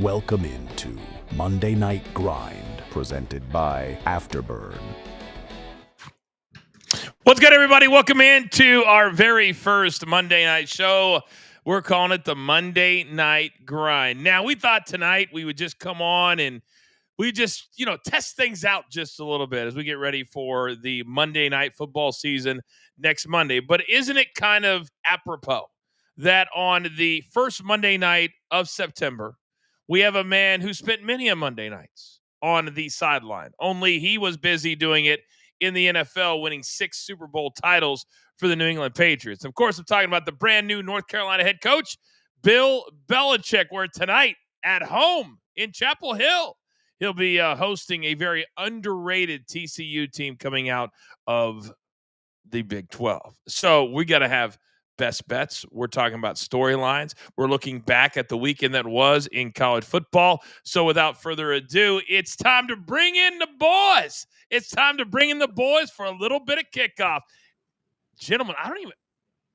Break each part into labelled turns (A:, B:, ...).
A: Welcome into Monday Night Grind, presented by Afterburn.
B: What's good, everybody? Welcome into our very first Monday night show. We're calling it the Monday Night Grind. Now, we thought tonight we would just come on and we just, test things out just a little bit as we get ready for the Monday night football season next Monday. But isn't it kind of apropos that on the first Monday night of September, we have a man who spent many a Monday nights on the sideline, only he was busy doing it in the NFL, winning 6 Super Bowl titles for the New England Patriots. Of course, I'm talking about the brand new North Carolina head coach, Bill Belichick, where tonight at home in Chapel Hill, he'll be hosting a very underrated TCU team coming out of the Big 12. So we got to have best bets. We're talking about storylines. We're looking back at the weekend that was in college football. So without further ado, it's time to bring in the boys. It's time to bring in the boys for a little bit of kickoff. Gentlemen,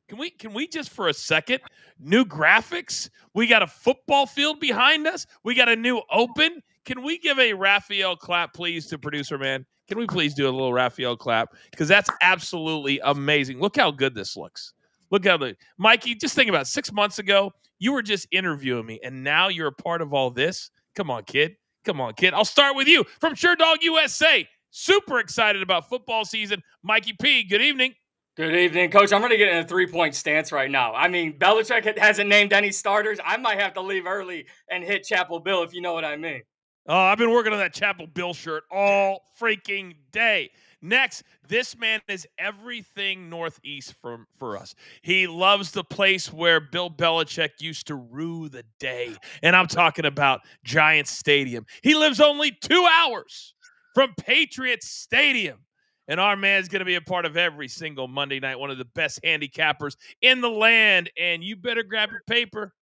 B: can we just for a second, new graphics? We got a football field behind us. We got a new open. Can we give a Rafael clap, please, to producer man? Can we please do a little Rafael clap? Because that's absolutely amazing. Look how good this looks. Look how the Mikey, just think about it. 6 months ago, you were just interviewing me, and now you're a part of all this. Come on, kid. Come on, kid. I'll start with you from Sure Dog USA. Super excited about football season. Mikey P, good evening.
C: Good evening, Coach. I'm going to get in a three-point stance right now. I mean, Belichick hasn't named any starters. I might have to leave early and hit Chapel Bill, if you know what I mean.
B: Oh, I've been working on that Chapel Bill shirt all freaking day. Next, this man is everything Northeast for us. He loves the place where Bill Belichick used to rue the day, and I'm talking about Giants Stadium. He lives only 2 hours from Patriots Stadium, and our man's going to be a part of every single Monday night, one of the best handicappers in the land, and you better grab your paper.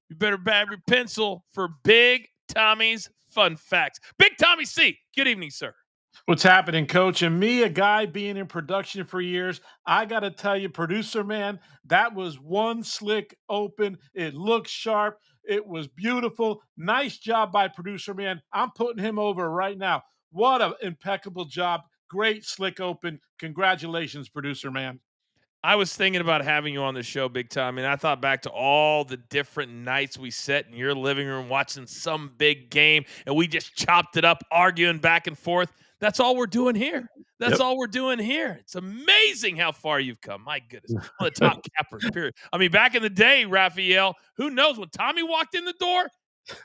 B: You better grab your pencil for Big Tommy's Fun Facts. Big Tommy C, good evening, sir.
D: What's happening, Coach? And me, a guy being in production for years, I got to tell you, producer man, that was one slick open. It looked sharp. It was beautiful. Nice job by producer man. I'm putting him over right now. What an impeccable job. Great slick open. Congratulations, producer man.
B: I was thinking about having you on the show, Big Time, and I thought back to all the different nights we sat in your living room watching some big game, and we just chopped it up, arguing back and forth. That's all we're doing here. That's all we're doing here. It's amazing how far you've come. My goodness. One of the top cappers, period. I mean, back in the day, Rafael, who knows, when Tommy walked in the door,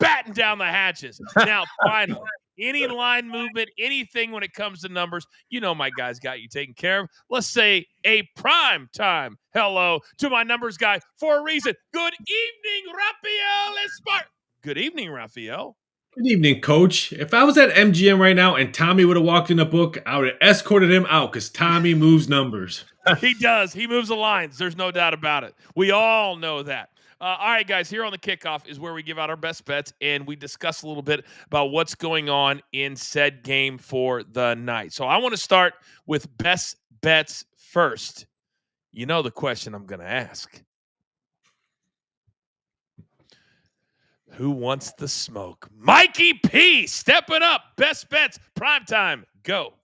B: batten down the hatches. Now, finally, any line movement, anything when it comes to numbers, my guys got you taken care of. Let's say a prime time hello to my numbers guy for a reason. Good evening, Rafael Esparza. Good evening, Rafael.
E: Good evening, Coach. If I was at MGM right now and Tommy would have walked in the book, I would have escorted him out because Tommy moves numbers.
B: He does. He moves the lines. There's no doubt about it. We all know that. All right, guys, here on the kickoff is where we give out our best bets, and we discuss a little bit about what's going on in said game for the night. So I want to start with best bets first. You know the question I'm going to ask. Who wants the smoke? Mikey P, step it up. Best bets, primetime, go.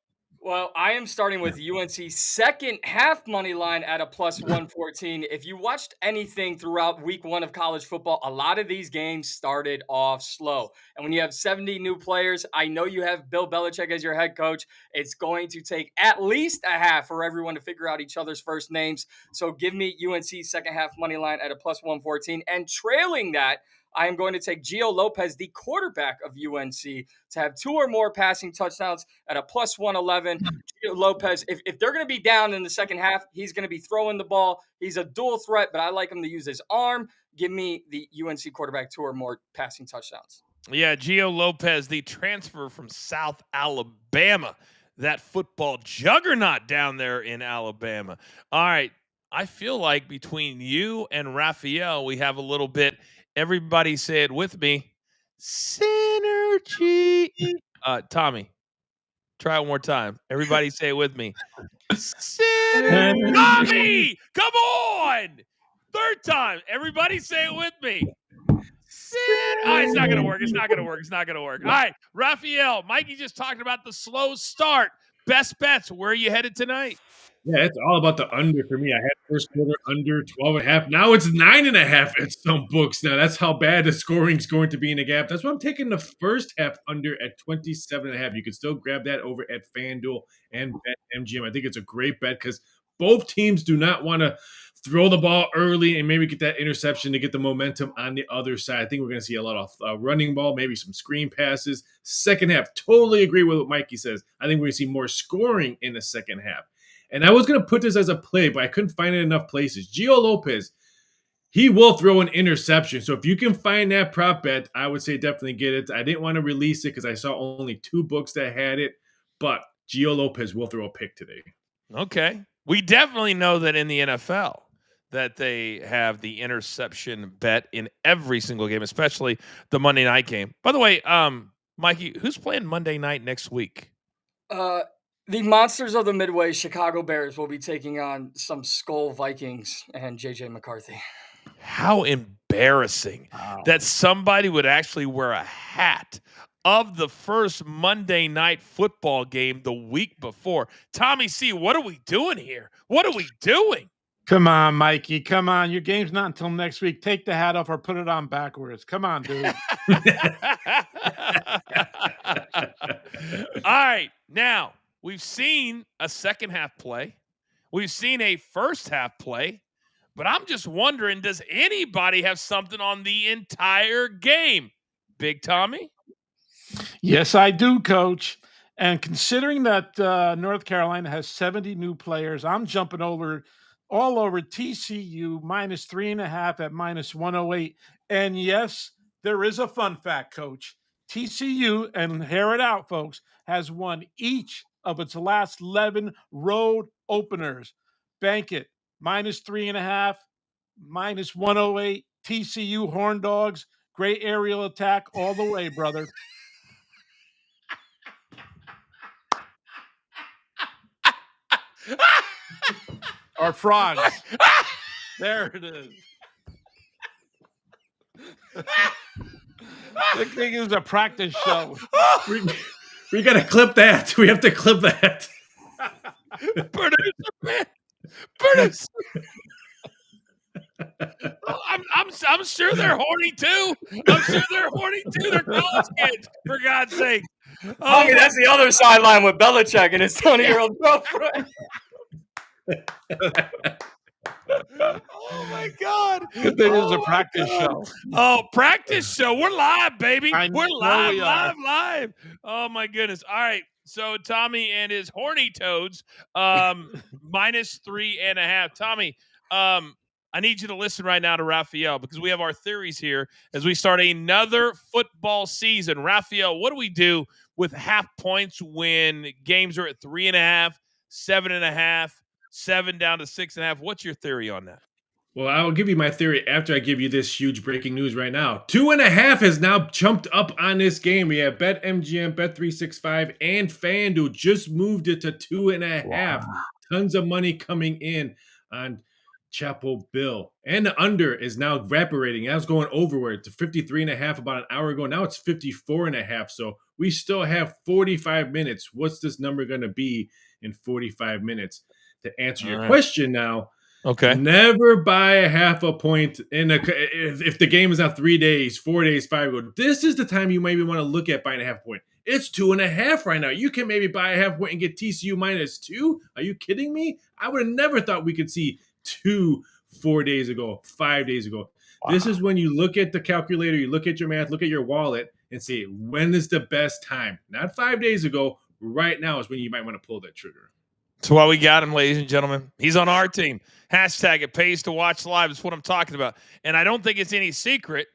C: Well, I am starting with UNC second half money line at a plus 114. If you watched anything throughout week 1 of college football, a lot of these games started off slow. And when you have 70 new players, I know you have Bill Belichick as your head coach. It's going to take at least a half for everyone to figure out each other's first names. So give me UNC second half money line at a plus 114. And trailing that, I am going to take Gio Lopez, the quarterback of UNC, to have 2 or more passing touchdowns at a plus 111. Gio Lopez, if they're going to be down in the second half, he's going to be throwing the ball. He's a dual threat, but I like him to use his arm. Give me the UNC quarterback 2 or more passing touchdowns.
B: Yeah, Gio Lopez, the transfer from South Alabama, that football juggernaut down there in Alabama. All right, I feel like between you and Rafael, we have a little bit. Everybody say it with me. Synergy. Tommy, try it one more time. Everybody say it with me. Synergy. Tommy, come on. Third time. Everybody say it with me. it. Oh, it's not going to work. It's not going to work. It's not going to work. All right, Rafael, Mikey just talked about the slow start. Best bets. Where are you headed tonight?
E: Yeah, it's all about the under for me. I had first quarter under 12.5. Now it's 9.5 at some books. Now that's how bad the scoring is going to be in the gap. That's why I'm taking the first half under at 27.5. You can still grab that over at FanDuel and BetMGM. I think it's a great bet because both teams do not want to throw the ball early and maybe get that interception to get the momentum on the other side. I think we're going to see a lot of running ball, maybe some screen passes. Second half, totally agree with what Mikey says. I think we're going to see more scoring in the second half. And I was going to put this as a play, but I couldn't find it in enough places. Gio Lopez, he will throw an interception. So if you can find that prop bet, I would say definitely get it. I didn't want to release it because I saw only 2 books that had it, but Gio Lopez will throw a pick today.
B: Okay. We definitely know that in the NFL that they have the interception bet in every single game, especially the Monday night game. By the way, Mikey, who's playing Monday night next week?
C: The monsters of the Midway, Chicago Bears, will be taking on some Skull Vikings and J.J. McCarthy.
B: How embarrassing that somebody would actually wear a hat of the first Monday night football game the week before. Tommy C., what are we doing here? What are we doing?
D: Come on, Mikey. Come on. Your game's not until next week. Take the hat off or put it on backwards. Come on, dude.
B: All right. Now, we've seen a second half play. We've seen a first half play. But I'm just wondering, does anybody have something on the entire game? Big Tommy?
D: Yes, I do, Coach. And considering that North Carolina has 70 new players, I'm jumping all over TCU minus 3.5 at minus 108. And yes, there is a fun fact, Coach. TCU, and hear it out, folks, has won each of its last 11 road openers. Bank it. Minus 3.5, minus 108. TCU Horn Dogs. Great aerial attack all the way, brother. Or frogs. There it is. The thing is a practice show.
E: We got to clip that. We have to clip that.
B: Producer, man. Producer. Oh, I'm sure they're horny too. I'm sure they're horny too. They're college kids, for God's sake.
C: Oh, that's the other sideline with Belichick and his 20-year-old girlfriend.
B: Oh my God!
D: It is a practice show.
B: Oh, practice show. We're live, baby. We're live,
D: we
B: live. Oh my goodness! All right. So Tommy and his horny toads, minus 3.5. Tommy, I need you to listen right now to Rafael because we have our theories here as we start another football season. Rafael, what do we do with half points when games are at 3.5, 7.5, 7 down to 6.5? What's your theory on that?
E: Well, I will give you my theory after I give you this huge breaking news right now. 2.5 has now jumped up on this game. We have BetMGM, Bet365, and FanDuel just moved it to 2.5. Wow. Tons of money coming in on Chapel Bill. And the under is now evaporating. That was going overward to 53.5 about an hour ago. Now it's 54.5. So we still have 45 minutes. What's this number going to be in 45 minutes? To answer your question now,
B: okay.
E: Never buy a half a point if the game is out 3 days, 4 days, 5 days. This is the time you maybe want to look at buying a half point. It's 2.5 right now. You can maybe buy a half point and get TCU minus 2. Are you kidding me? I would have never thought we could see 2 4 days ago, 5 days ago. Wow. This is when you look at the calculator, you look at your math, look at your wallet, and say, when is the best time? Not 5 days ago. Right now is when you might want to pull that trigger.
B: That's why we got him, ladies and gentlemen. He's on our team. Hashtag it pays to watch live. That's what I'm talking about. And I don't think it's any secret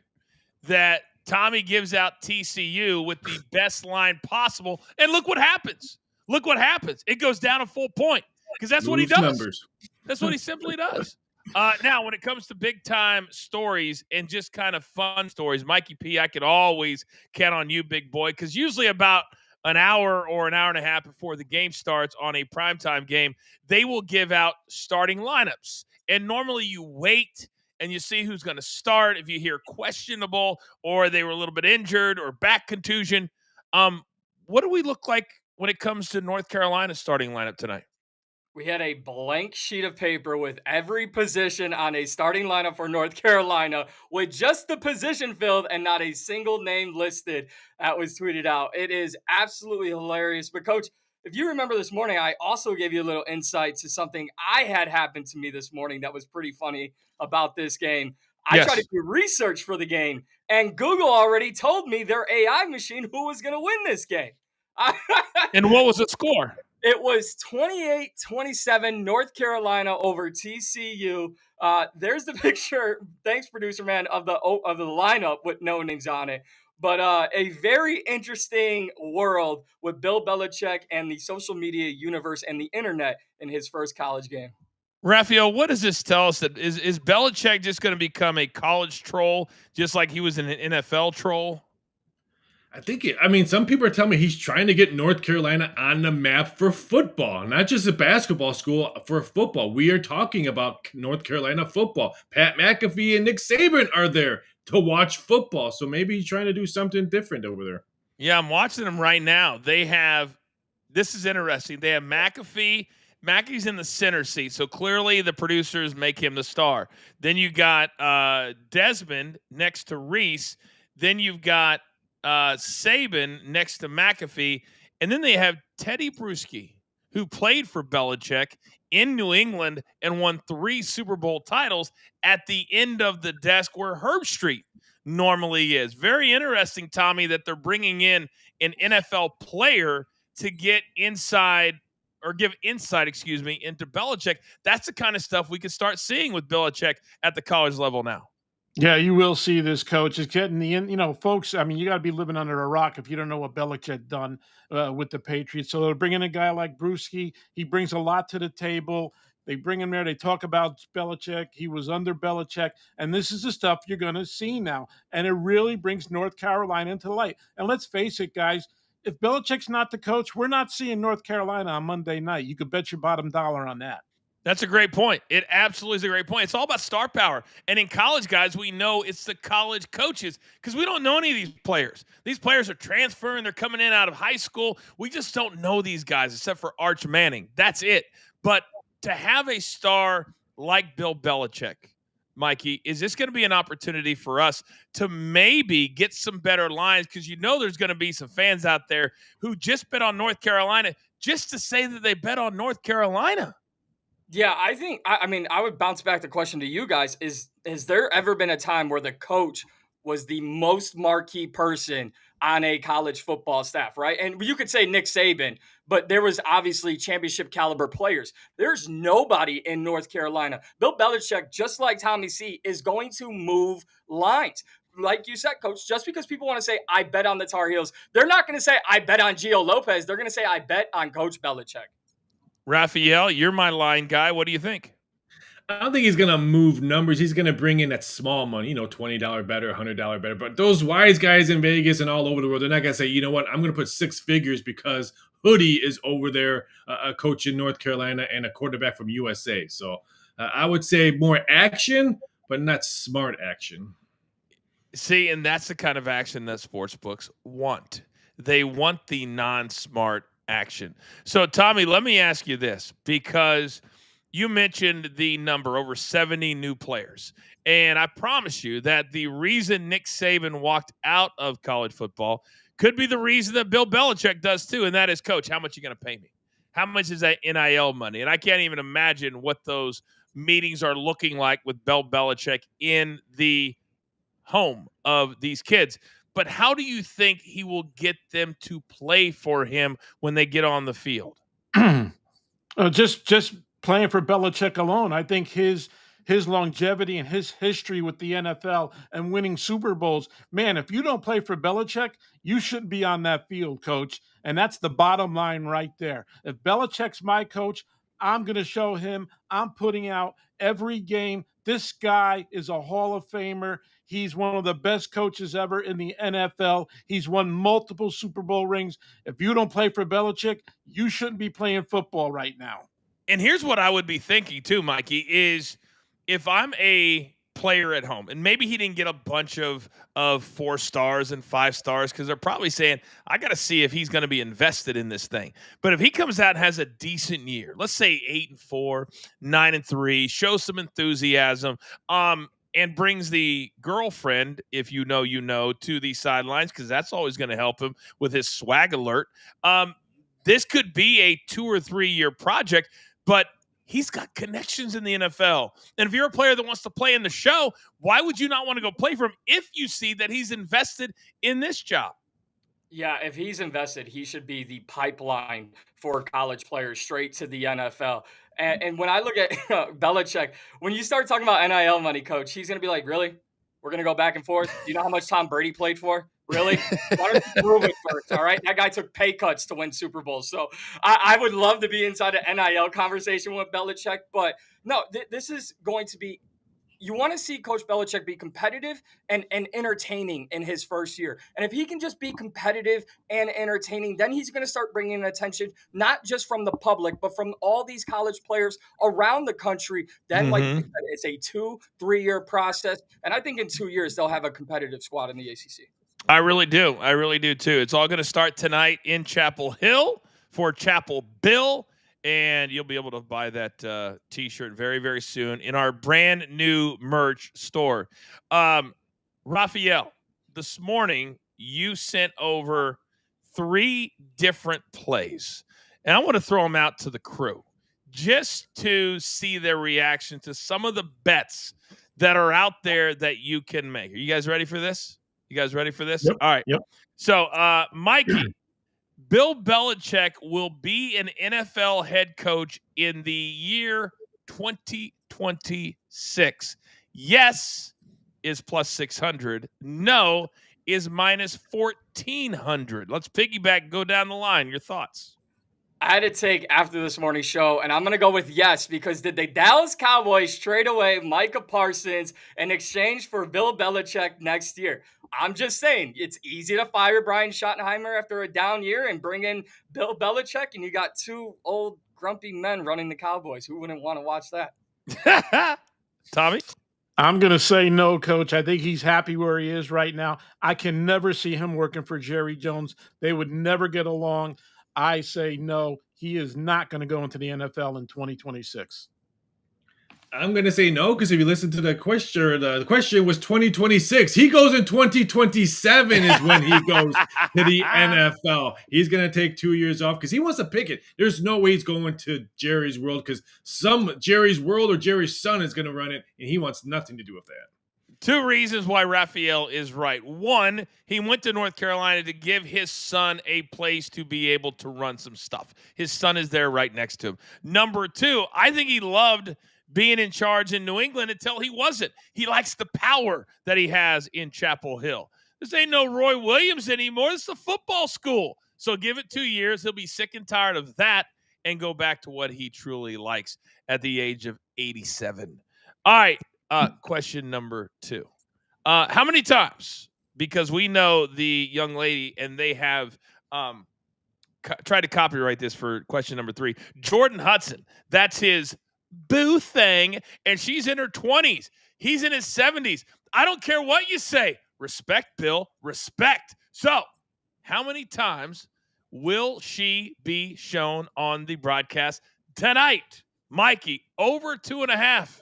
B: that Tommy gives out TCU with the best line possible. And look what happens. Look what happens. It goes down a full point because that's what he does.
E: Numbers.
B: That's what he simply does. Now, when it comes to big-time stories and just kind of fun stories, Mikey P., I could always count on you, big boy, because usually about an hour or an hour and a half before the game starts on a primetime game, they will give out starting lineups. And normally you wait and you see who's going to start. If you hear questionable or they were a little bit injured or back contusion, what do we look like when it comes to North Carolina's starting lineup tonight?
C: We had a blank sheet of paper with every position on a starting lineup for North Carolina with just the position filled and not a single name listed that was tweeted out. It is absolutely hilarious. But, Coach, if you remember this morning, I also gave you a little insight to something I had happened to me this morning that was pretty funny about this game. I tried to
B: Yes.
C: do research for the game, and Google already told me their AI machine who was going to win this game.
B: And what was the score?
C: It was 28-27 North Carolina over TCU. There's the picture. Thanks, producer man, of the lineup with no names on it. But a very interesting world with Bill Belichick and the social media universe and the internet in his first college game.
B: Rafael, what does this tell us? That is Belichick just going to become a college troll, just like he was an NFL troll?
E: I mean, some people are telling me he's trying to get North Carolina on the map for football, not just a basketball school, for football. We are talking about North Carolina football. Pat McAfee and Nick Saban are there to watch football. So maybe he's trying to do something different over there.
B: Yeah, I'm watching them right now. This is interesting. They have McAfee. McAfee's in the center seat, so clearly the producers make him the star. Then you got Desmond next to Reese. Then you've got Saban next to McAfee. And then they have Teddy Bruschi, who played for Belichick in New England and won 3 Super Bowl titles at the end of the desk where Herb Street normally is. Very interesting, Tommy, that they're bringing in an NFL player to get inside or give insight, into Belichick. That's the kind of stuff we could start seeing with Belichick at the college level now.
D: Yeah, you will see this, coach. It's getting folks. I mean, you got to be living under a rock if you don't know what Belichick done with the Patriots. So they're bringing a guy like Bruschi. He brings a lot to the table. They bring him there. They talk about Belichick. He was under Belichick, and this is the stuff you're going to see now. And it really brings North Carolina into light. And let's face it, guys. If Belichick's not the coach, we're not seeing North Carolina on Monday night. You could bet your bottom dollar on that.
B: That's a great point. It absolutely is a great point. It's all about star power. And in college, guys, we know it's the college coaches because we don't know any of these players. These players are transferring. They're coming in out of high school. We just don't know these guys except for Arch Manning. That's it. But to have a star like Bill Belichick, Mikey, is this going to be an opportunity for us to maybe get some better lines? Because there's going to be some fans out there who just bet on North Carolina just to say that they bet on North Carolina.
C: Yeah, I think I would bounce back the question to you guys. Has there ever been a time where the coach was the most marquee person on a college football staff, right? And you could say Nick Saban, but there was obviously championship caliber players. There's nobody in North Carolina. Bill Belichick, just like Tommy C, is going to move lines. Like you said, Coach, just because people want to say, I bet on the Tar Heels, they're not going to say, I bet on Gio Lopez. They're going to say, I bet on Coach Belichick.
B: Rafael, you're my line guy. What do you think?
E: I don't think he's going to move numbers. He's going to bring in that small money, $20 better, $100 better. But those wise guys in Vegas and all over the world, they're not going to say, you know what, I'm going to put 6 figures because Hoodie is over there, a coach in North Carolina and a quarterback from USA. So I would say more action, but not smart action.
B: See, and that's the kind of action that sports books want. They want the non-smart action. So, Tommy, let me ask you this, because you mentioned the number over 70 new players. And I promise you that the reason Nick Saban walked out of college football could be the reason that Bill Belichick does too. And that is, Coach, how much are you going to pay me? How much is that NIL money? And I can't even imagine what those meetings are looking like with Bill Belichick in the home of these kids. But how do you think he will get them to play for him when they get on the field?
D: Just playing for Belichick alone. I think his longevity and his history with the NFL and winning Super Bowls, man, if you don't play for Belichick, you shouldn't be on that field, Coach. And that's the bottom line right there. If Belichick's my coach, I'm going to show him I'm putting out every game. This guy is a Hall of Famer. He's one of the best coaches ever in the NFL. He's won multiple Super Bowl rings. If you don't play for Belichick, you shouldn't be playing football right now.
B: And here's what I would be thinking too, Mikey, is if I'm a player at home, and maybe he didn't get a bunch of 4 stars and 5 stars because they're probably saying, I got to see if he's going to be invested in this thing. But if he comes out and has a decent year, let's say 8-4, 9-3, shows some enthusiasm, and brings the girlfriend, if you know, to the sidelines, because that's always going to help him with his swag alert. This could be a 2 or 3 year project, but he's got connections in the NFL. And if you're a player that wants to play in the show, why would you not want to go play for him if you see that he's invested in this job?
C: Yeah, if he's invested, he should be the pipeline for college players straight to the NFL. And when I look at Belichick, when you start talking about NIL money, coach, he's going to be like, really? We're going to go back and forth? Do you know how much Tom Brady played for? Really? Why don't you prove it first? All right. That guy took pay cuts to win Super Bowls. So I would love to be inside an NIL conversation with Belichick. But no, this is going to be, you want to see Coach Belichick be competitive and entertaining in his first year. And if he can just be competitive and entertaining, then he's going to start bringing attention, not just from the public, but from all these college players around the country. Then, like you said, it's a 2-3 year process. And I think in 2 years, they'll have a competitive squad in the ACC.
B: I really do. I really do, too. It's all going to start tonight in Chapel Hill for Chapel Bill. And you'll be able to buy that T-shirt very, very soon in our brand new merch store. Rafael, this morning you sent over 3 different plays. And I want to throw them out to the crew just to see their reaction to some of the bets that are out there that you can make. Are you guys ready for this? Yep. All right.
D: Yep.
B: So, Mikey, Bill Belichick will be an NFL head coach in the year 2026. Yes is plus 600. No is minus 1,400. Let's piggyback, go down the line. Your thoughts?
C: I had to take after this morning show, and I'm going to go with yes, because did the Dallas Cowboys trade away Micah Parsons in exchange for Bill Belichick next year? I'm just saying, it's easy to fire Brian Schottenheimer after a down year and bring in Bill Belichick, and you got 2 old grumpy men running the Cowboys. Who wouldn't want to watch that?
B: Tommy?
D: I'm going to say no, Coach. I think he's happy where he is right now. I can never see him working for Jerry Jones. They would never get along. I say no, he is not going to go into the NFL in 2026.
E: I'm going to say no, because if you listen to the question was 2026. He goes in 2027 is when he goes to the NFL. He's going to take 2 years off because he wants to pick it. There's no way he's going to Jerry's World, because some Jerry's World or Jerry's son is going to run it, and he wants nothing to do with that.
B: 2 reasons why Rafael is right. 1, he went to North Carolina to give his son a place to be able to run some stuff. His son is there right next to him. Number 2, I think he loved being in charge in New England until he wasn't. He likes the power that he has in Chapel Hill. This ain't no Roy Williams anymore. This is a football school. So give it 2 years. He'll be sick and tired of that and go back to what he truly likes at the age of 87. All right. Question number 2. How many times? Because we know the young lady, and they have tried to copyright this for question number 3. Jordan Hudson, that's his boo thing, and she's in her 20s. He's in his 70s. I don't care what you say. Respect, Bill. Respect. So, how many times will she be shown on the broadcast tonight? Mikey, over 2.5.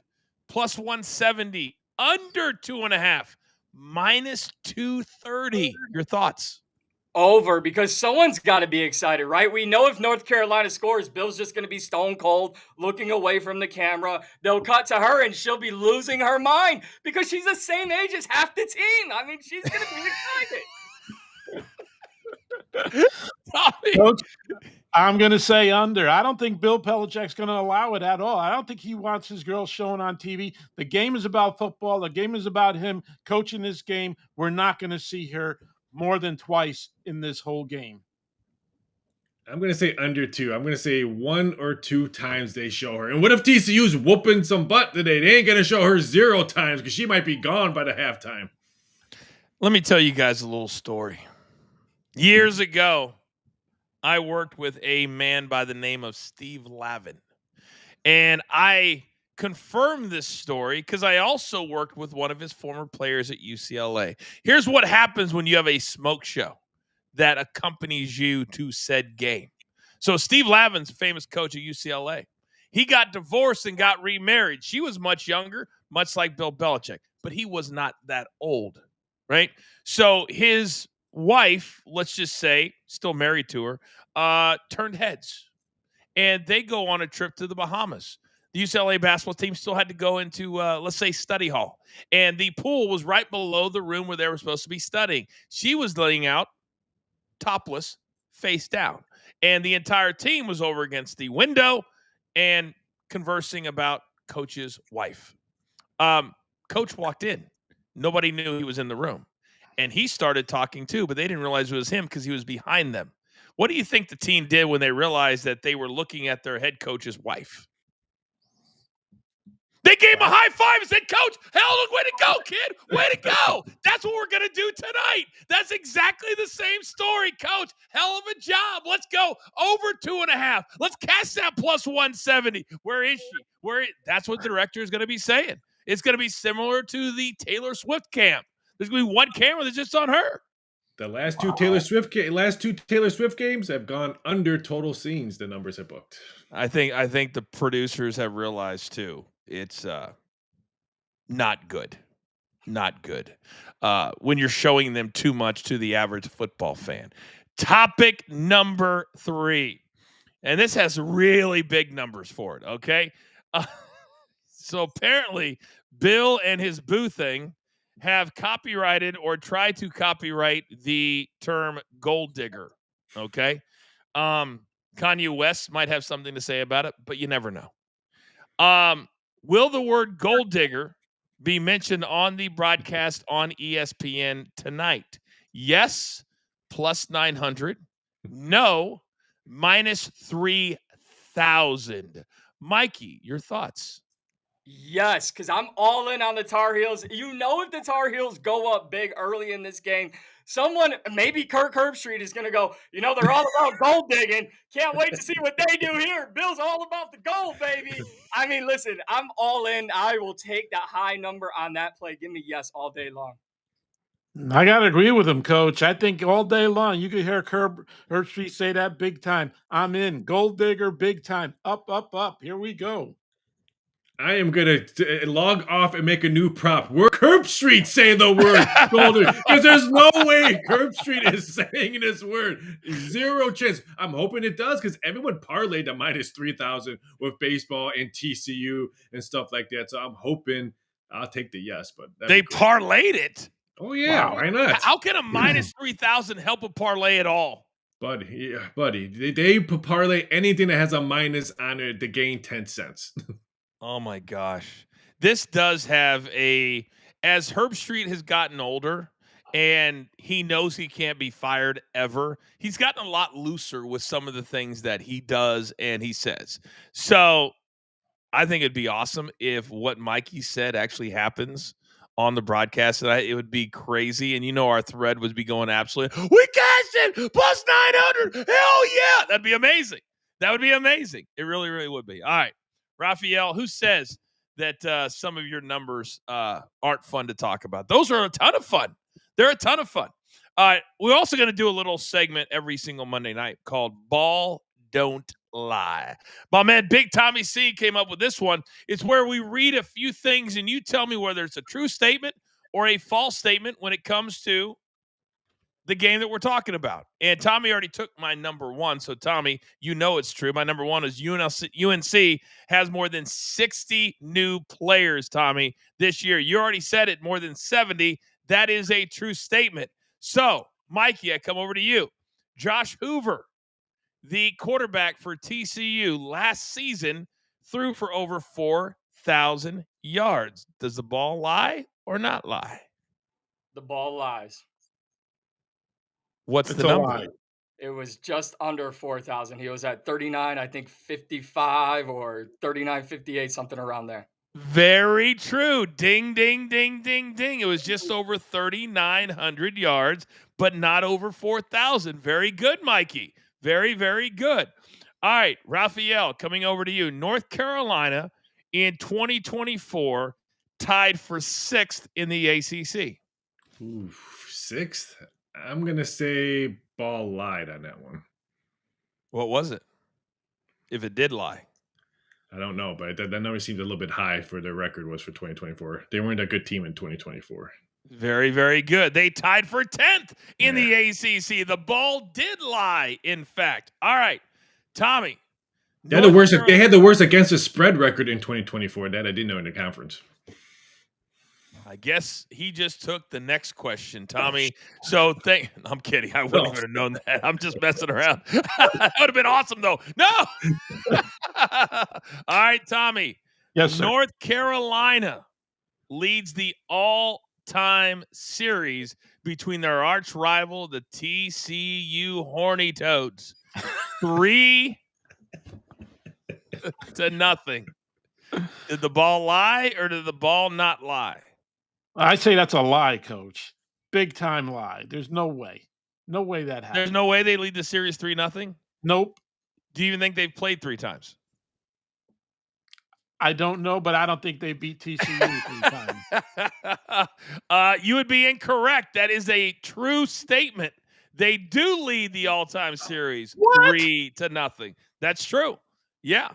B: Plus 170, under 2.5, minus 230. Your thoughts?
C: Over, because someone's got to be excited, right? We know if North Carolina scores, Bill's just going to be stone cold, looking away from the camera. They'll cut to her, and she'll be losing her mind because she's the same age as half the team. I mean, she's going to be excited.
D: Coach, I'm going to say under. I don't think Bill Belichick's going to allow it at all. I don't think he wants his girl shown on TV. The game is about football. The game is about him coaching this game. We're not going to see her more than twice in this whole game.
E: I'm going to say under 2. I'm going to say 1 or 2 times they show her. And what if TCU's whooping some butt today? They ain't going to show her 0 times because she might be gone by the halftime.
B: Let me tell you guys a little story. Years ago, I worked with a man by the name of Steve Lavin. And I confirm this story because I also worked with one of his former players at UCLA. Here's what happens when you have a smoke show that accompanies you to said game. So Steve Lavin's a famous coach at UCLA. He got divorced and got remarried. She was much younger, much like Bill Belichick, but he was not that old, right? So his wife, let's just say, still married to her, turned heads. And they go on a trip to the Bahamas. The UCLA basketball team still had to go into, let's say, study hall. And the pool was right below the room where they were supposed to be studying. She was laying out topless, face down. And the entire team was over against the window and conversing about coach's wife. Coach walked in. Nobody knew he was in the room. And he started talking too, but they didn't realize it was him because he was behind them. What do you think the team did when they realized that they were looking at their head coach's wife? They gave him a high five and said, Coach, hell, way to go, kid. Way to go. That's what we're going to do tonight. That's exactly the same story, Coach. Hell of a job. Let's go over 2.5. Let's cash that plus 170. Where is she? That's what the director is going to be saying. It's going to be similar to the Taylor Swift camp. There's going to be one camera that's just on her.
E: The last two Taylor Swift games have gone under total scenes. The numbers have booked.
B: I think the producers have realized too. It's not good. Not good. When you're showing them too much to the average football fan. Topic number 3. And this has really big numbers for it, okay? So apparently, Bill and his boo thing have copyrighted or tried to copyright the term gold digger, okay? Kanye West might have something to say about it, but you never know. Will the word gold digger be mentioned on the broadcast on ESPN tonight? Yes, plus 900. No, minus 3,000. Mikey, your thoughts?
C: Yes, because I'm all in on the Tar Heels. You know, if the Tar Heels go up big early in this game, someone, maybe Kirk Herbstreit, is going to go, they're all about gold digging. Can't wait to see what they do here. Bill's all about the gold, baby. I mean, listen, I'm all in. I will take that high number on that play. Give me yes all day long.
D: I got to agree with him, Coach. I think all day long you could hear Herbstreit say that big time. I'm in. Gold digger, big time. Up, up, up. Here we go.
E: I am going to log off and make a new prop. Where Herbstreit say the word golden, because there's no way Herbstreit is saying this word. Zero chance. I'm hoping it does, because everyone parlayed a minus 3,000 with baseball and TCU and stuff like that. So I'm hoping I'll take the yes. But
B: they parlayed it.
E: Oh, yeah. Wow. Why not?
B: How can a minus 3,000 help a parlay at all?
E: Buddy, they parlay anything that has a minus on it to gain 10 cents.
B: Oh my gosh. This does have as Herbstreit has gotten older and he knows he can't be fired ever, he's gotten a lot looser with some of the things that he does and he says. So I think it'd be awesome if what Mikey said actually happens on the broadcast tonight. It would be crazy. And our thread would be going absolutely, we cashed it, plus 900. Hell yeah. That'd be amazing. That would be amazing. It really, really would be. All right. Rafael, who says that some of your numbers aren't fun to talk about? Those are a ton of fun. They're a ton of fun. We're also going to do a little segment every single Monday night called Ball Don't Lie. My man, Big Tommy C came up with this one. It's where we read a few things and you tell me whether it's a true statement or a false statement when it comes to the game that we're talking about. And Tommy already took my number 1. So Tommy, it's true. My number 1 is UNC has more than 60 new players, Tommy, this year. You already said it, more than 70. That is a true statement. So, Mikey, I come over to you. Josh Hoover, the quarterback for TCU last season, threw for over 4,000 yards. Does the ball lie or not lie?
C: The ball lies.
B: What's the number?
D: Lie.
C: It was just under 4,000. He was at 39, I think 55 or 39.58, something around there.
B: Very true. Ding, ding, ding, ding, ding. It was just over 3,900 yards, but not over 4,000. Very good, Mikey. Very, very good. All right, Rafael, coming over to you. North Carolina in 2024 tied for 6th in the ACC?
E: Ooh, 6th. I'm gonna say Ball lied on that one.
B: What was it? If it did lie.
E: I don't know, but that number seemed a little bit high for their record was for 2024. They weren't a good team in 2024.
B: Very, very good. They tied for 10th in the ACC. The Ball did lie, in fact. All right, Tommy.
E: They had the worst against the spread record in 2024. That I didn't know in the conference.
B: I guess he just took the next question, Tommy. So I'm kidding. I wouldn't even have known that. I'm just messing around. That would have been awesome, though. No. All right, Tommy.
D: Yes, sir.
B: North Carolina leads the all-time series between their arch rival, the TCU Horny Toads. 3-0. Did the Ball lie or did the Ball not lie?
D: I say that's a lie, Coach. Big time lie. There's no way. No way that happened.
B: There's no way they lead the series 3-0?
D: Nope.
B: Do you even think they've played 3 times?
D: I don't know, but I don't think they beat TCU 3 times.
B: You would be incorrect. That is a true statement. They do lead the all-time series 3-0. That's true. Yeah.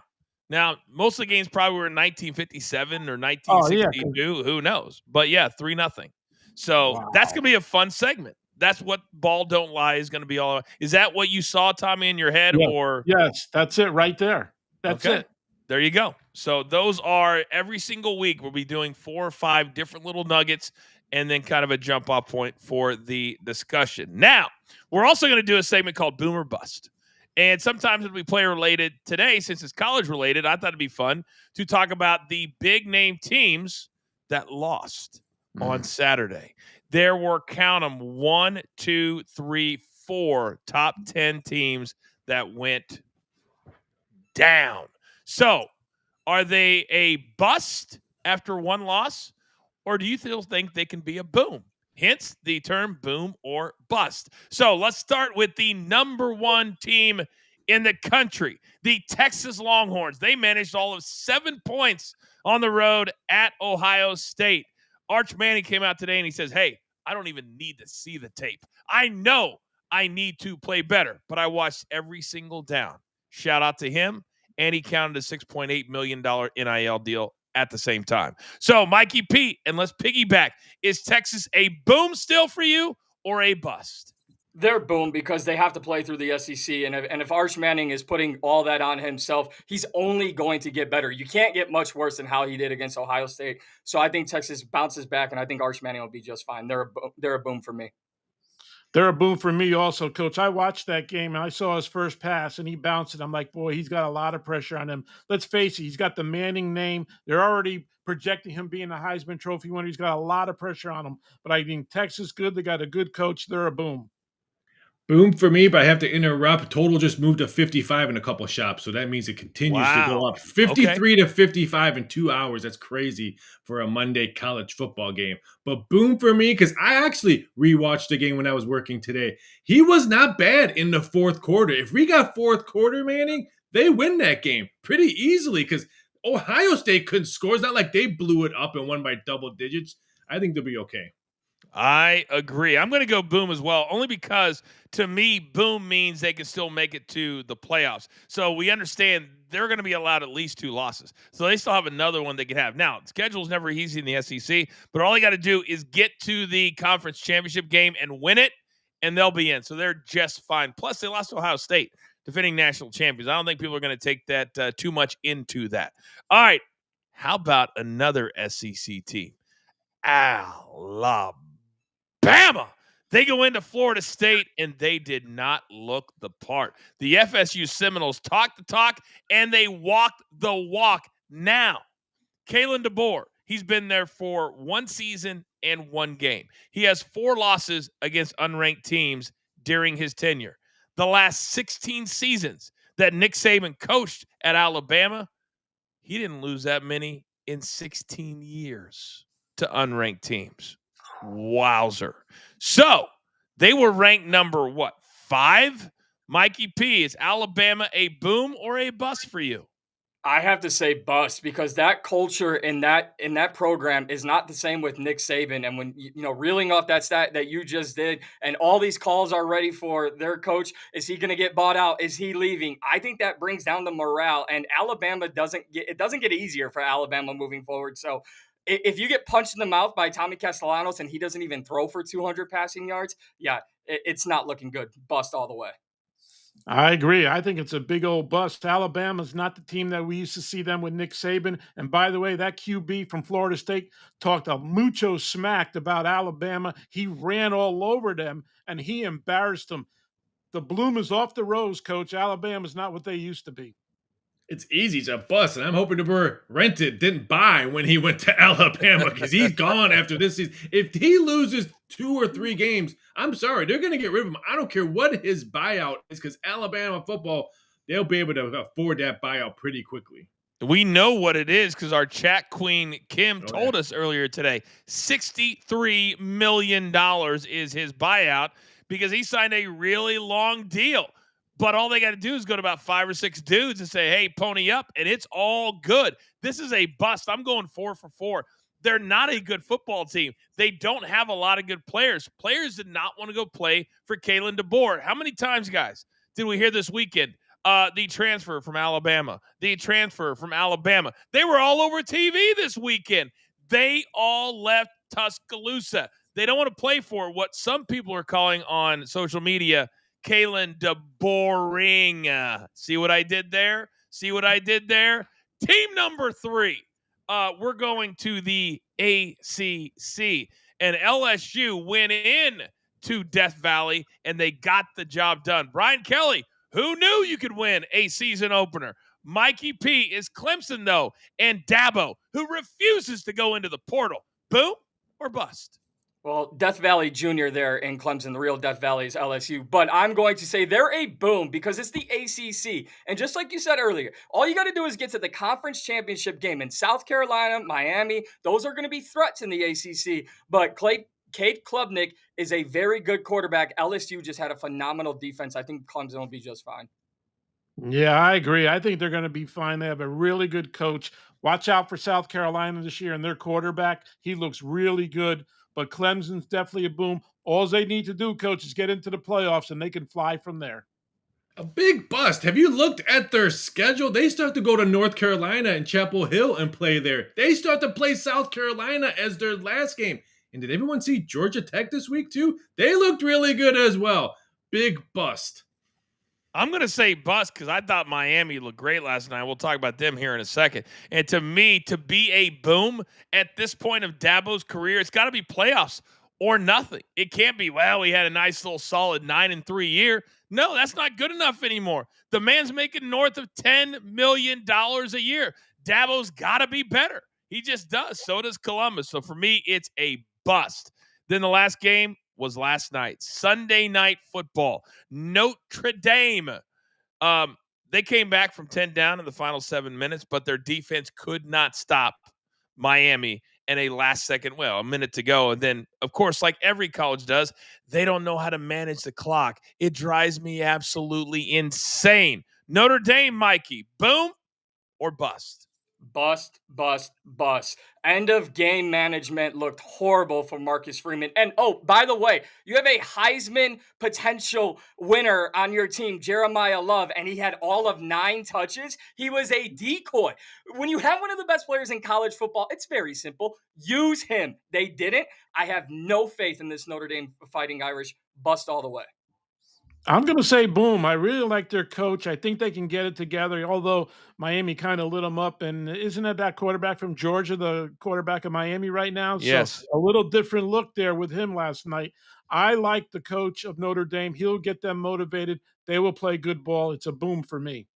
B: Now, most of the games probably were in 1957 or 1962.
D: Oh, yeah.
B: Who knows? But yeah, 3-0. So that's going to be a fun segment. That's what Ball Don't Lie is going to be all about. Is that what you saw, Tommy, in your head?
D: Yeah.
B: Or
D: yes, that's it right there. That's it.
B: There you go. So those are every single week. We'll be doing 4 or 5 different little nuggets and then kind of a jump off point for the discussion. Now, we're also going to do a segment called Boom or Bust. And sometimes it'll be player related. Today, since it's college related, I thought it'd be fun to talk about the big name teams that lost on Saturday. There were, count them, 1, 2, 3, 4 top 10 teams that went down. So, are they a bust after one loss, or do you still think they can be a boom? Hence the term boom or bust. So let's start with the number 1 team in the country, the Texas Longhorns. They managed all of 7 points on the road at Ohio State. Arch Manning came out today and he says, hey, I don't even need to see the tape. I know I need to play better, but I watched every single down. Shout out to him. And he counted a $6.8 million NIL deal at the same time. So, Mikey P, and let's piggyback. Is Texas a boom still for you or a bust?
C: They're boom because they have to play through the SEC. And if Arch Manning is putting all that on himself, he's only going to get better. You can't get much worse than how he did against Ohio State. So I think Texas bounces back, and I think Arch Manning will be just fine. They're a boom for me.
D: They're a boom for me also, Coach. I watched that game, and I saw his first pass, and he bounced it. I'm like, boy, he's got a lot of pressure on him. Let's face it, he's got the Manning name. They're already projecting him being a Heisman Trophy winner. He's got a lot of pressure on him. But I think Texas good. They got a good coach. They're a boom.
E: Boom for me, but I have to interrupt. Total just moved to 55 in a couple shops, so that means it continues to go up. 53 to 55 in 2 hours. That's crazy for a Monday college football game. But boom for me, because I actually rewatched the game when I was working today. He was not bad in the fourth quarter. If we got fourth quarter, Manning, they win that game pretty easily because Ohio State couldn't score. It's not like they blew it up and won by double digits. I think they'll be okay.
B: I agree. I'm going to go boom as well, only because to me, boom means they can still make it to the playoffs. So we understand they're going to be allowed at least 2 losses. So they still have another one they can have. Now, the schedule's never easy in the SEC, but all they got to do is get to the conference championship game and win it, and they'll be in. So they're just fine. Plus, they lost to Ohio State, defending national champions. I don't think people are going to take that too much into that. All right. How about another SEC team? Alabama. They go into Florida State, and they did not look the part. The FSU Seminoles talked the talk, and they walked the walk. Now, Kalen DeBoer, he's been there for 1 season and 1 game. He has 4 losses against unranked teams during his tenure. The last 16 seasons that Nick Saban coached at Alabama, he didn't lose that many in 16 years to unranked teams. Wowzer. So they were ranked number 5? Mikey P, is Alabama a boom or a bust for you?
C: I have to say bust because that culture in that program is not the same with Nick Saban. And when reeling off that stat that you just did, and all these calls are ready for their coach, is he going to get bought out? Is he leaving? I think that brings down the morale. And Alabama doesn't get easier for Alabama moving forward. So if you get punched in the mouth by Tommy Castellanos and he doesn't even throw for 200 passing yards, yeah, it's not looking good. Bust all the way.
D: I agree. I think it's a big old bust. Alabama's not the team that we used to see them with Nick Saban. And by the way, that QB from Florida State talked a mucho smacked about Alabama. He ran all over them and he embarrassed them. The bloom is off the rose, coach. Alabama's not what they used to be.
E: It's easy to bust, and I'm hoping to be rented, didn't buy when he went to Alabama because he's gone after this season. If he loses 2 or 3 games, I'm sorry, they're going to get rid of him. I don't care what his buyout is because Alabama football, they'll be able to afford that buyout pretty quickly.
B: We know what it is because our chat queen, Kim, told us earlier today. $63 million is his buyout because he signed a really long deal. But all they got to do is go to about 5 or 6 dudes and say, hey, pony up, and it's all good. This is a bust. I'm going 4 for 4. They're not a good football team. They don't have a lot of good players. Players did not want to go play for Kalen DeBoer. How many times, guys, did we hear this weekend? The transfer from Alabama. The transfer from Alabama. They were all over TV this weekend. They all left Tuscaloosa. They don't want to play for what some people are calling on social media Kalen DeBoring. See what I did there? See what I did there? Team number 3. We're going to the ACC. And LSU went in to Death Valley, and they got the job done. Brian Kelly, who knew you could win a season opener? Mikey P is Clemson, though, and Dabo, who refuses to go into the portal. Boom or bust?
C: Well, Death Valley Jr. there in Clemson, the real Death Valley is LSU. But I'm going to say they're a boom because it's the ACC. And just like you said earlier, all you got to do is get to the conference championship game in South Carolina, Miami. Those are going to be threats in the ACC. But Cade Klubnik is a very good quarterback. LSU just had a phenomenal defense. I think Clemson will be just fine.
D: Yeah, I agree. I think they're going to be fine. They have a really good coach. Watch out for South Carolina this year and their quarterback. He looks really good, but Clemson's definitely a boom. All they need to do, coach, is get into the playoffs and they can fly from there.
E: A big bust. Have you looked at their schedule? They still have to go to North Carolina and Chapel Hill and play there. They still have to play South Carolina as their last game. And did everyone see Georgia Tech this week too? They looked really good as well. Big bust.
B: I'm going to say bust because I thought Miami looked great last night. We'll talk about them here in a second. And to me, to be a boom at this point of Dabo's career, it's got to be playoffs or nothing. It can't be, well, we had a nice little solid 9-3 year. No, that's not good enough anymore. The man's making north of $10 million a year. Dabo's got to be better. He just does. So does Columbus. So for me, it's a bust. Then the last game was last night. Sunday night football. Notre Dame. They came back from 10 down in the final 7 minutes, but their defense could not stop Miami in a a minute to go. And then, of course, like every college does, they don't know how to manage the clock. It drives me absolutely insane. Notre Dame, Mikey, boom or bust?
C: Bust, bust, bust. End of game management looked horrible for Marcus Freeman. And oh, by the way, you have a Heisman potential winner on your team, Jeremiah Love, and he had all of 9 touches. He was a decoy. When you have one of the best players in college football, it's very simple. Use him. They didn't. I have no faith in this Notre Dame Fighting Irish. Bust all the way.
D: I'm going to say boom. I really like their coach. I think they can get it together, although Miami kind of lit them up. And isn't it that quarterback from Georgia, the quarterback of Miami right now?
B: Yes.
D: So a little different look there with him last night. I like the coach of Notre Dame. He'll get them motivated. They will play good ball. It's a boom for me.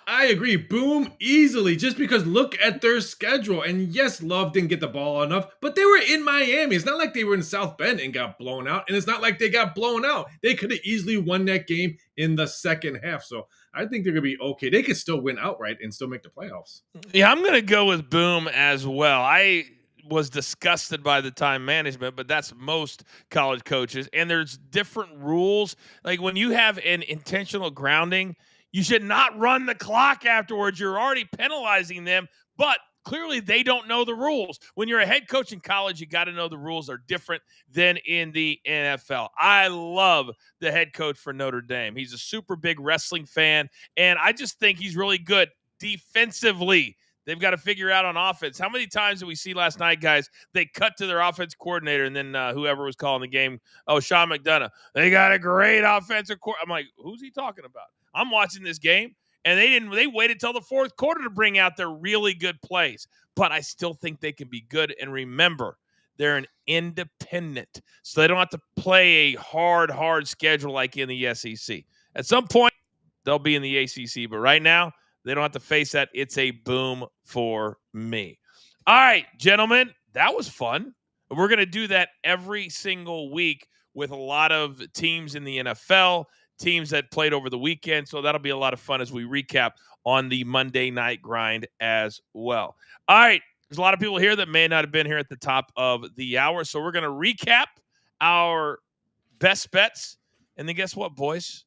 E: I agree. Boom, easily, just because look at their schedule. And yes, Love didn't get the ball enough, but they were in Miami. It's not like they were in South Bend and got blown out. And it's not like they got blown out. They could have easily won that game in the second half. So I think they're going to be okay. They could still win outright and still make the playoffs.
B: Yeah, I'm going to go with boom as well. I was disgusted by the time management, but that's most college coaches. And there's different rules. Like when you have an intentional grounding, You should not run the clock afterwards. You're already penalizing them, but clearly they don't know the rules. When you're a head coach in college, you got to know the rules are different than in the NFL. I love the head coach for Notre Dame. He's a super big wrestling fan, and I just think he's really good defensively. They've got to figure out on offense. How many times did we see last night, guys? They cut to their offense coordinator, and then whoever was calling the game, Sean McDonough, they got a great offensive coordinator. I'm like, who's he talking about? I'm watching this game, and they waited till the fourth quarter to bring out their really good plays. But I still think they can be good. And remember, they're an independent, so they don't have to play a hard schedule like in the SEC. At some point, they'll be in the ACC, but right now, they don't have to face that. It's a boom for me. All right, gentlemen, that was fun. We're going to do that every single week with a lot of teams in the NFL, teams that played over the weekend. So that'll be a lot of fun as we recap on the Monday Night Grind as well. All right, there's a lot of people here that may not have been here at the top of the hour. So we're going to recap our best bets. And then guess what, boys?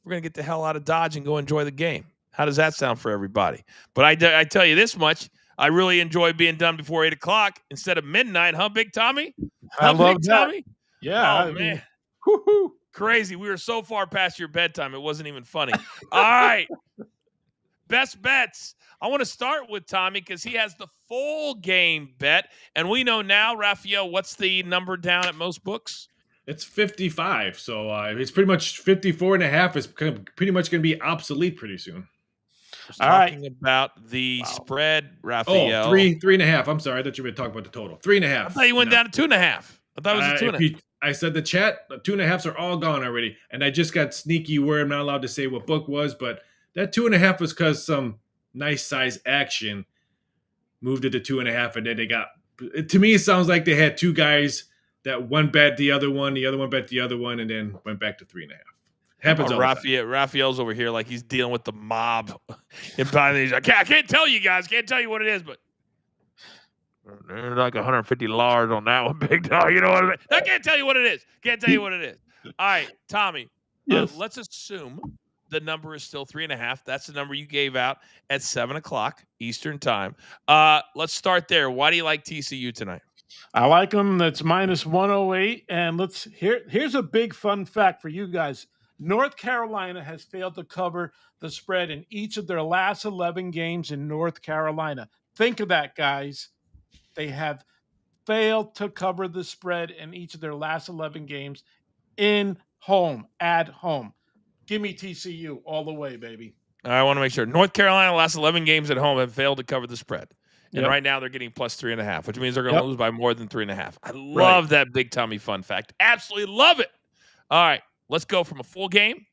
B: We're going to get the hell out of Dodge and go enjoy the game. How does that sound for everybody? But I tell you this much, I really enjoy being done before 8 o'clock instead of midnight, huh, Big Tommy?
D: I love
B: Big
D: that.
B: Tommy?
D: Yeah.
B: Oh, man.
D: Woo-hoo.
B: Crazy. We were so far past your bedtime, it wasn't even funny. All right. Best bets. I want to start with Tommy because he has the full game bet. And we know now, Rafael, what's the number down at most books?
E: It's 55. So it's pretty much 54 and a half is pretty much going to be obsolete pretty soon.
B: Talking about the spread, Rafael.
E: Oh, three and a half. I'm sorry. I thought you were talking about the total. 3.5.
B: I thought you went down to 2.5. I thought it was a 2.5.
E: I said the chat, the 2.5s are all gone already. And I just got sneaky where I'm not allowed to say what book was, but that 2.5 was because some nice size action moved it to 2.5, and then they got. To me, it sounds like they had two guys that one bet the other one bet the other one, and then went back to 3.5. Happens all the time.
B: Raphael's over here like he's dealing with the mob. I can't tell you guys. Can't tell you what it is, but there's like 150 large on that one, big dog. You know what I mean? I can't tell you what it is. Can't tell you what it is. All right, Tommy.
D: Yes.
B: Let's assume the number is still 3.5. That's the number you gave out at 7 o'clock Eastern time. Let's start there. Why do you like TCU tonight?
D: I like them. That's minus 108. And here's a big fun fact for you guys. North Carolina has failed to cover the spread in each of their last 11 games in North Carolina. Think of that, guys. They have failed to cover the spread in each of their last 11 games at home. Give me TCU all the way, baby.
B: I want to make sure. North Carolina last 11 games at home have failed to cover the spread. And right now they're getting plus 3.5, which means they're going to lose by more than 3.5. I love that Big Tommy fun fact. Absolutely love it. All right. Let's go from a full game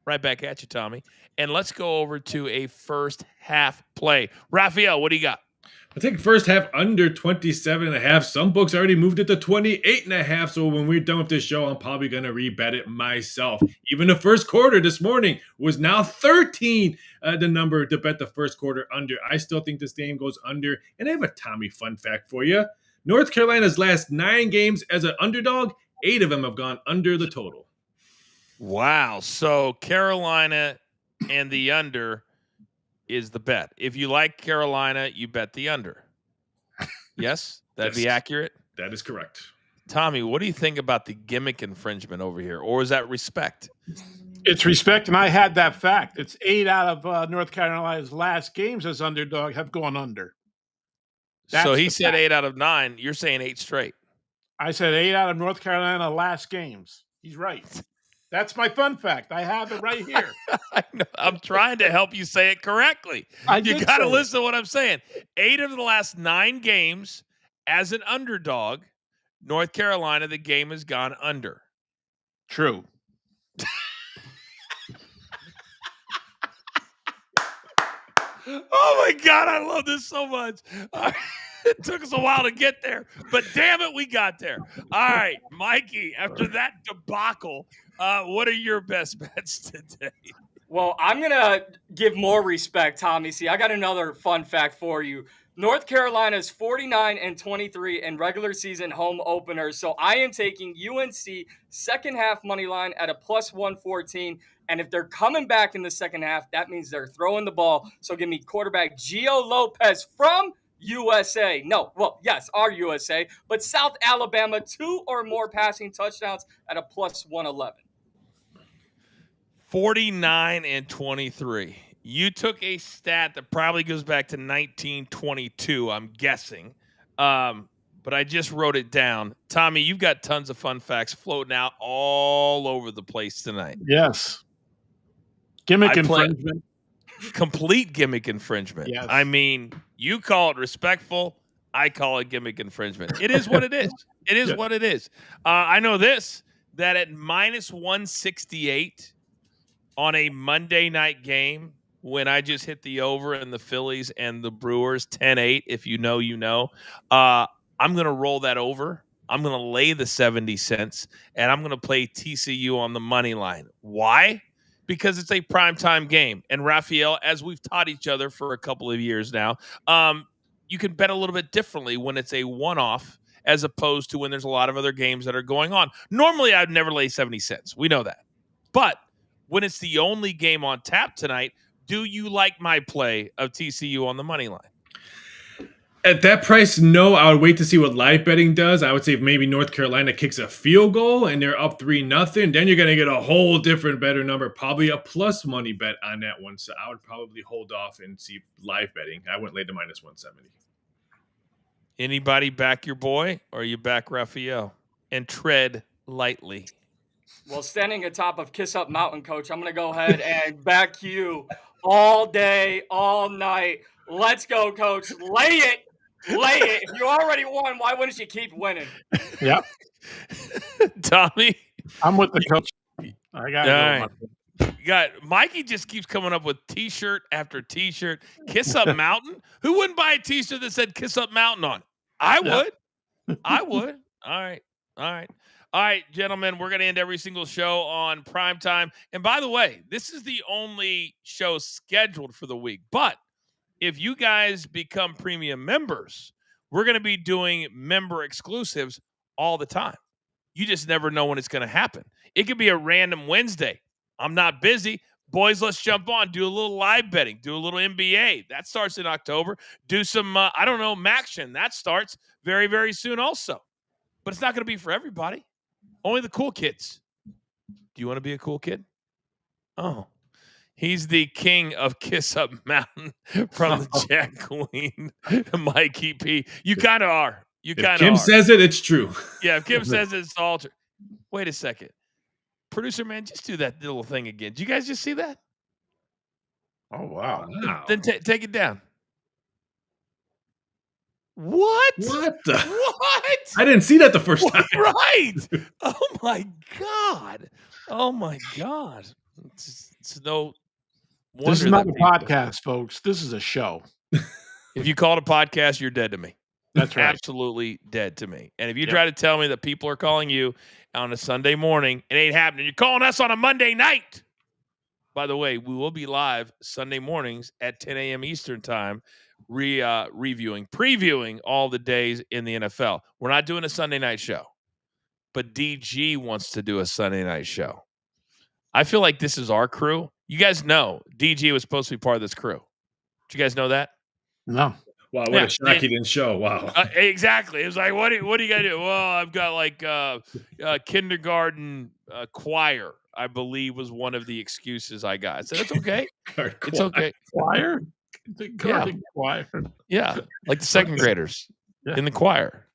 B: right back at you, Tommy. And let's go over to a first half play. Rafael, what do you got?
E: I think first half under 27.5. Some books already moved it to 28.5. So when we're done with this show, I'm probably going to rebet it myself. Even the first quarter this morning was now 13, the number to bet the first quarter under. I still think this game goes under. And I have a Tommy fun fact for you. North Carolina's last 9 games as an underdog, 8 of them have gone under the total.
B: Wow. So Carolina and the under is the bet. If you like Carolina, you bet the under. Yes? That'd be accurate?
E: That is correct.
B: Tommy, what do you think about the gimmick infringement over here? Or is that respect?
D: It's respect, and I had that fact. It's 8 out of North Carolina's last games as underdog have gone under.
B: So he said 8 out of 9. You're saying 8 straight.
D: I said 8 out of North Carolina last games. He's right. That's my fun fact. I have it right here.
B: I know. I'm trying to help you say it correctly. You got to listen to what I'm saying. 8 of the last 9 games as an underdog, North Carolina, the game has gone under.
D: True.
B: Oh, my God. I love this so much. It took us a while to get there, but damn it, we got there. All right, Mikey, after that debacle, what are your best bets today?
C: Well, I'm going to give more respect, Tommy. See, I got another fun fact for you. North Carolina's 49-23 in regular season home openers. So I am taking UNC second half money line at a plus 114. And if they're coming back in the second half, that means they're throwing the ball. So give me quarterback Gio Lopez from USA. No, well, yes, our USA, but South Alabama, 2 or more passing touchdowns at a plus 111.
B: 49-23. You took a stat that probably goes back to 1922, I'm guessing. But I just wrote it down. Tommy, you've got tons of fun facts floating out all over the place tonight.
D: Yes. Gimmick infringement.
B: Complete gimmick infringement.
D: Yes.
B: I mean, you call it respectful. I call it gimmick infringement. It is what it is. It is what it is. I know this, that at minus 168 on a Monday night game, when I just hit the over in the Phillies and the Brewers 10-8, if you know, you know, I'm going to roll that over. I'm going to lay the 70 cents, and I'm going to play TCU on the money line. Why? Because it's a primetime game. And Rafael, as we've taught each other for a couple of years now, you can bet a little bit differently when it's a one-off as opposed to when there's a lot of other games that are going on. Normally, I'd never lay 70 cents. We know that. But when it's the only game on tap tonight, do you like my play of TCU on the money line?
E: At that price, no. I would wait to see what live betting does. I would say if maybe North Carolina kicks a field goal and they're up 3-0, then you're going to get a whole different, better number, probably a plus money bet on that one. So I would probably hold off and see live betting. I wouldn't lay the minus 170.
B: Anybody back your boy, or you back Rafael? And tread lightly.
C: Well, standing atop of Kiss Up Mountain, Coach, I'm going to go ahead and back you all day, all night. Let's go, Coach. Lay it. Lay it. If you already won, why wouldn't you keep winning?
D: Yep.
B: Tommy?
D: I'm with the coach. I got
B: it. You got Mikey just keeps coming up with T-shirt after T-shirt. Kiss Up Mountain? Who wouldn't buy a T-shirt that said Kiss Up Mountain on it? I would. I would. All right. All right. All right, gentlemen, we're going to end every single show on primetime. And by the way, this is the only show scheduled for the week. But if you guys become premium members, we're going to be doing member exclusives all the time. You just never know when it's going to happen. It could be a random Wednesday. I'm not busy. Boys, let's jump on. Do a little live betting. Do a little NBA. That starts in October. Do some, Maction. That starts very, very soon also. But it's not going to be for everybody. Only the cool kids. Do you want to be a cool kid? Oh. He's the king of Kiss Up Mountain from the Jack Queen, Mikey P. You kind of are. You kind of are.
E: If Kim says it, it's true.
B: Yeah, if Kim says it, it's all true. Wait a second. Producer man, just do that little thing again. Did you guys just see that?
D: Oh, wow.
B: Then take it down. What?
E: What?
B: What?
E: I didn't see that the first time.
B: Right. Oh, my God. Oh, my God. It's no wonder.
D: This is not a podcast, folks. This is a show.
B: If you call it a podcast, you're dead to me.
D: That's right.
B: Absolutely dead to me. And if you try to tell me that people are calling you on a Sunday morning, it ain't happening. You're calling us on a Monday night. By the way, we will be live Sunday mornings at 10 a.m. Eastern time, previewing all the days in the NFL. We're not doing a Sunday night show, but DG wants to do a Sunday night show. I feel like this is our crew. You guys know DG was supposed to be part of this crew. Did you guys know that?
D: No.
E: Wow, what a shock he didn't show. Wow.
B: Exactly. It was like, what do you got to do? Well, I've got like kindergarten choir, I believe was one of the excuses I got. I said, it's okay. It's okay.
D: Choir? Kindergarten choir.
B: Yeah, like the second graders in the choir.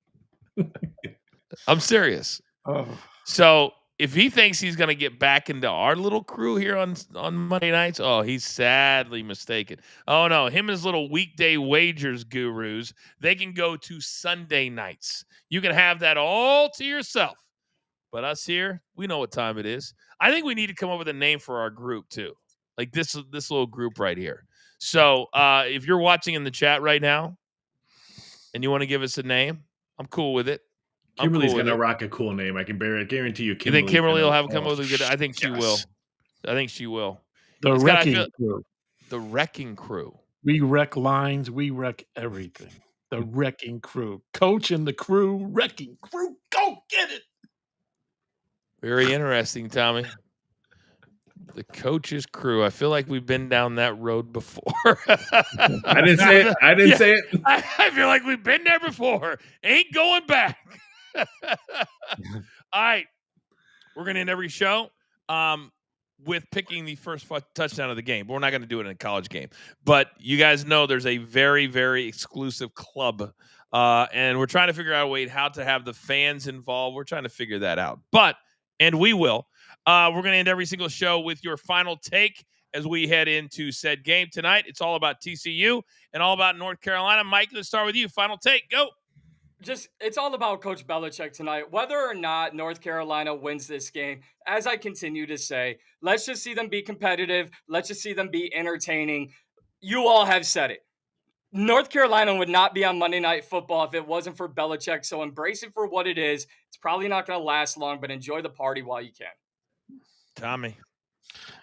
B: I'm serious.
D: Oh.
B: So if he thinks he's going to get back into our little crew here on Monday nights, he's sadly mistaken. Oh, no. Him and his little weekday wagers gurus, they can go to Sunday nights. You can have that all to yourself. But us here, we know what time it is. I think we need to come up with a name for our group, too. Like this little group right here. So if you're watching in the chat right now and you want to give us a name, I'm cool with it.
E: Kimberly's going to rock a cool name. I can guarantee you.
B: You think Kimberly will have come up with a good? I think she will. I think she will.
D: The Wrecking Crew.
B: The Wrecking Crew.
D: We wreck lines. We wreck everything. The wrecking crew. Coach and the crew. Wrecking crew. Go get it.
B: Very interesting, Tommy. The coach's crew. I feel like we've been down that road before.
E: I didn't say it. I didn't say it.
B: I feel like we've been there before. Ain't going back. All right. We're going to end every show with picking the first touchdown of the game. We're not going to do it in a college game. But you guys know there's a very, very exclusive club. And we're trying to figure out a way how to have the fans involved. We're trying to figure that out. And we will. We're going to end every single show with your final take as we head into said game tonight. It's all about TCU and all about North Carolina. Mike, let's start with you. Final take. Go.
C: It's all about Coach Belichick tonight. Whether or not North Carolina wins this game, as I continue to say, let's just see them be competitive. Let's just see them be entertaining. You all have said it. North Carolina would not be on Monday Night Football if it wasn't for Belichick. So embrace it for what it is. It's probably not going to last long, but enjoy the party while you can.
B: Tommy.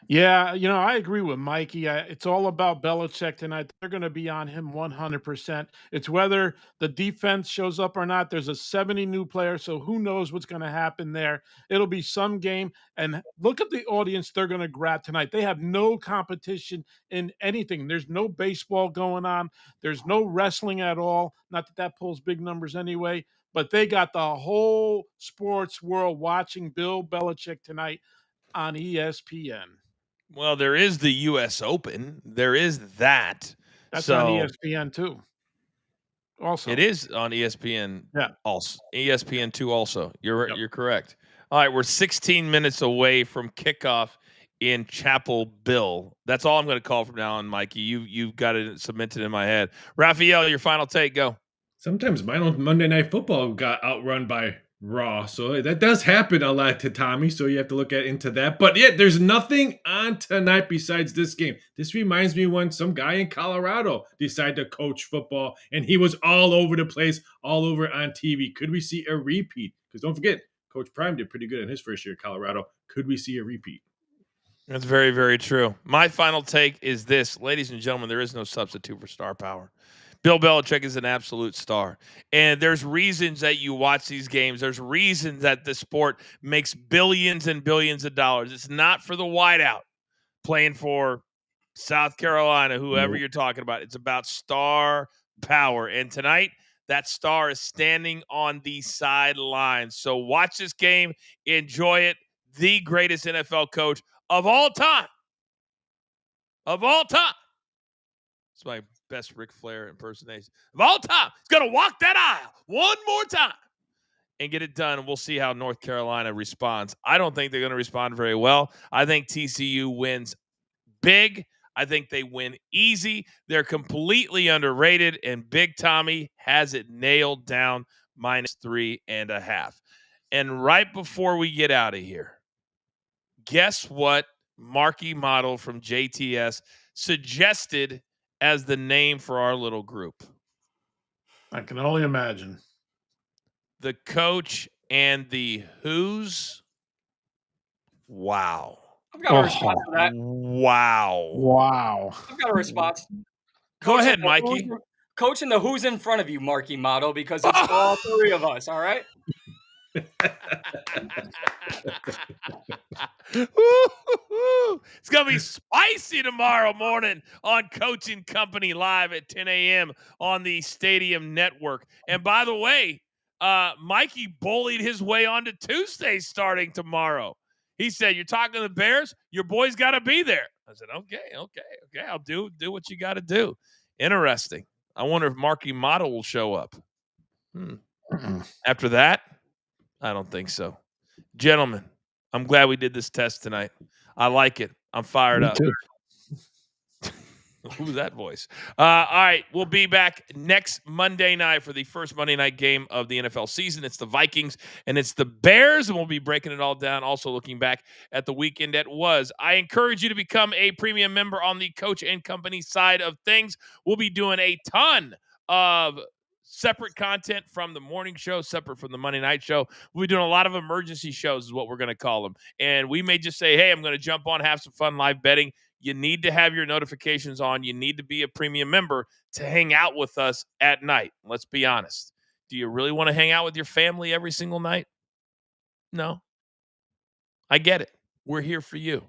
D: Yeah, I agree with Mikey. It's all about Belichick tonight. They're going to be on him 100%. It's whether the defense shows up or not. There's a 70 new player, so who knows what's going to happen there. It'll be some game. And look at the audience they're going to grab tonight. They have no competition in anything. There's no baseball going on. There's no wrestling at all. Not that pulls big numbers anyway. But they got the whole sports world watching Bill Belichick tonight on ESPN.
B: Well, there is the U.S. Open. There is that.
D: That's on ESPN too. Also,
B: it is on ESPN.
D: Yeah.
B: Also, ESPN2 also. You're correct. All right, we're 16 minutes away from kickoff in Chapel Bill. That's all I'm going to call from now on, Mikey. You've got it cemented in my head. Rafael, your final take. Go.
E: Sometimes Monday Night Football got outrun by Raw, so that does happen a lot to Tommy, so you have to look into that. But yeah, there's nothing on tonight besides this game. This reminds me when some guy in Colorado decided to coach football, and he was all over the place, all over on TV. Could we see a repeat? Because don't forget, Coach Prime did pretty good in his first year at Colorado. Could we see a repeat?
B: That's very, very true. My final take is this. Ladies and gentlemen, there is no substitute for star power. Bill Belichick is an absolute star. And there's reasons that you watch these games. There's reasons that the sport makes billions and billions of dollars. It's not for the whiteout playing for South Carolina, whoever you're talking about. It's about star power. And tonight, that star is standing on the sidelines. So watch this game. Enjoy it. The greatest NFL coach of all time. Of all time. It's my best Ric Flair impersonation of all time. He's going to walk that aisle one more time and get it done, and we'll see how North Carolina responds. I don't think they're going to respond very well. I think TCU wins big. I think they win easy. They're completely underrated, and Big Tommy has it nailed down -3.5. And right before we get out of here, guess what Marky Model from JTS suggested as the name for our little group?
D: I can only imagine.
B: The Coach and the Who's. Wow.
C: I've got a response to that.
B: Wow.
C: I've got a response.
B: Go ahead, Mikey.
C: Coach and the Who's in front of you, Marky Model, because it's all three of us, all right?
B: It's going to be spicy tomorrow morning on Coaching Company Live at 10 a.m. on the Stadium Network. And by the way, Mikey bullied his way onto Tuesday starting tomorrow. He said, "You're talking to the Bears? Your boy's got to be there." I said, okay. I'll do what you got to do. Interesting. I wonder if Marky Model will show up. After that, I don't think so. Gentlemen, I'm glad we did this test tonight. I like it. I'm fired up. Who's that voice? All right, we'll be back next Monday night for the first Monday night game of the NFL season. It's the Vikings and it's the Bears, and we'll be breaking it all down, also looking back at the weekend that was. I encourage you to become a premium member on the Coach and Company side of things. We'll be doing a ton of separate content from the morning show, separate from the Monday night show. We'll be doing a lot of emergency shows is what we're going to call them. And we may just say, hey, I'm going to jump on, have some fun live betting. you need to have your notifications on. You need to be a premium member to hang out with us at night. Let's be honest. Do you really want to hang out with your family every single night? No. I get it. We're here for you.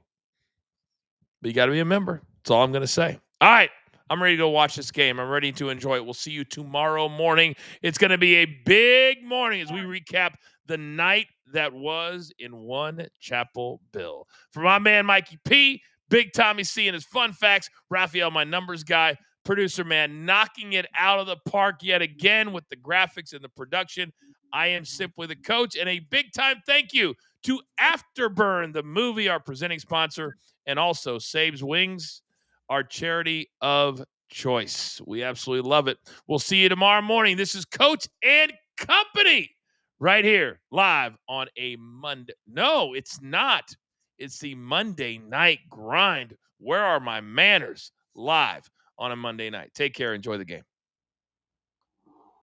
B: But you got to be a member. That's all I'm going to say. All right. I'm ready to go watch this game. I'm ready to enjoy it. We'll see you tomorrow morning. It's going to be a big morning as we recap the night that was in One Chapel Bill. For my man, Mikey P, Big Tommy C and his fun facts, Rafael, my numbers guy, producer man, knocking it out of the park yet again with the graphics and the production. I am simply the coach, and a big time thank you to Afterburn, the movie, our presenting sponsor, and also Saves Wings, our charity of choice. We absolutely love it. We'll see you tomorrow morning. This is Coach and Company right here live on a Monday. No, it's not. It's the Monday Night Grind. Where are my manners? Live on a Monday night. Take care. Enjoy the game.